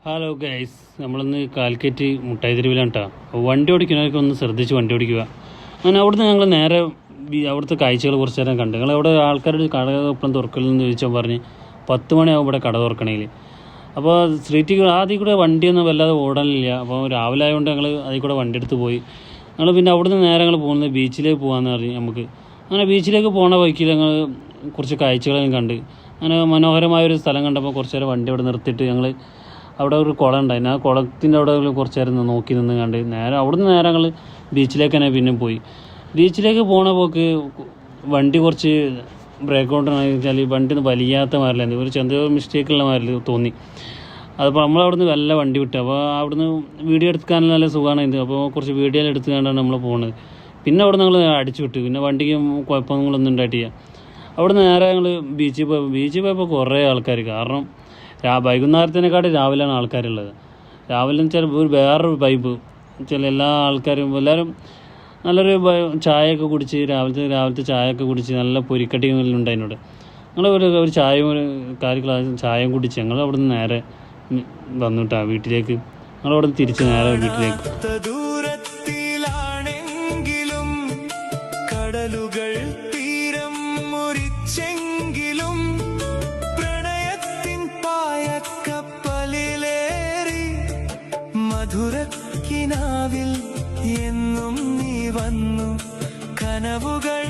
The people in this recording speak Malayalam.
ഹലോ ഗൈസ്, നമ്മളിന്ന് കാലിക്കറ്റ് മുട്ടായി തെരുവിലാണ് കേട്ടോ. വണ്ടി ഓടിക്കുന്നവരൊക്കെ ഒന്ന് ശ്രദ്ധിച്ച് വണ്ടി ഓടിക്കുക. അങ്ങനെ അവിടുന്ന് ഞങ്ങൾ നേരെ അവിടുത്തെ കാഴ്ചകൾ കുറച്ച് നേരം കണ്ടു. ഞങ്ങൾ അവിടെ ആൾക്കാരുടെ കട എപ്പോഴും തുറക്കലെന്ന് ചോദിച്ചാൽ പറഞ്ഞ് 10 മണിയാവും ഇവിടെ കട തുറക്കണമെങ്കിൽ. അപ്പോൾ സ്ട്രീറ്റിൽ ആദ്യം കൂടെ വണ്ടിയൊന്നും വല്ലാതെ ഓടാനില്ല. അപ്പോൾ രാവിലെ ആയതുകൊണ്ട് ഞങ്ങൾ അതിൽ കൂടെ വണ്ടി എടുത്ത് പോയി. ഞങ്ങൾ പിന്നെ അവിടുന്ന് നേരെ ഞങ്ങൾ പോകുന്നത് ബീച്ചിലേക്ക് പോകാമെന്ന് പറഞ്ഞ് നമുക്ക്. അങ്ങനെ ബീച്ചിലേക്ക് പോകുന്ന വഴിക്കിൽ ഞങ്ങൾ കുറച്ച് കാഴ്ചകളെല്ലാം കണ്ട് അങ്ങനെ മനോഹരമായൊരു സ്ഥലം കണ്ടപ്പോൾ കുറച്ച് നേരം വണ്ടി അവിടെ നിർത്തിയിട്ട് ഞങ്ങൾ അവിടെ ഒരു കുളം ഉണ്ടായിരുന്നു. ആ കുളത്തിൻ്റെ അവിടെ കുറച്ച് നേരം നോക്കി നിന്ന് കണ്ട് നേരെ അവിടുന്ന് നേരെ ഞങ്ങൾ ബീച്ചിലേക്ക് തന്നെ പിന്നെ പോയി. ബീച്ചിലേക്ക് പോണ പോക്ക് വണ്ടി കുറച്ച് ബ്രേക്ക് ഔട്ടാണെന്ന് വെച്ചാൽ വണ്ടി ഒന്ന് വലിയാത്ത മാറില്ലായിരുന്നു. ഒരു ചെറിയ മിസ്റ്റേക്കുള്ള മാതിരി തോന്നി. അതിപ്പോൾ നമ്മളവിടുന്ന് വല്ല വണ്ടി വിട്ടു. അപ്പോൾ അവിടുന്ന് വീഡിയോ എടുക്കാനും നല്ല സുഖമാണ് ഇത്. അപ്പോൾ കുറച്ച് വീഡിയോ എടുത്ത് കണ്ടാണ് നമ്മൾ പോകുന്നത്. പിന്നെ അവിടെ ഞങ്ങൾ അടിച്ചു വിട്ടു. പിന്നെ വണ്ടിക്ക് കുഴപ്പങ്ങളൊന്നും ഉണ്ടായിട്ടില്ല. അവിടുന്ന് നേരെ ഞങ്ങൾ ബീച്ചിൽ പോയപ്പോൾ കുറേ ആൾക്കാർ. കാരണം വൈകുന്നേരത്തിനെക്കാട്ടും രാവിലെയാണ് ആൾക്കാരുള്ളത്. രാവിലെ എന്ന് വെച്ചാൽ വേറൊരു വൈബ് ചില എല്ലാ ആൾക്കാരും എല്ലാവരും നല്ലൊരു ചായയൊക്കെ കുടിച്ച് രാവിലത്തെ ചായയൊക്കെ കുടിച്ച് നല്ല പൊരിക്കട്ടിയെല്ലാം ഉണ്ടായിരുന്നോട്. ഞങ്ങൾ ഒരു ചായയും ഒരു ഗ്ലാസ് ചായയും കുടിച്ച് ഞങ്ങൾ അവിടെ നിന്ന് നേരെ വന്നിട്ടാ വീട്ടിലേക്ക്. ഞങ്ങളവിടെ നിന്ന് തിരിച്ച് നേരെ വീട്ടിലേക്ക്. മധുരക്കിനാവിൽ എന്നും നീ വന്നു കനവുകൾ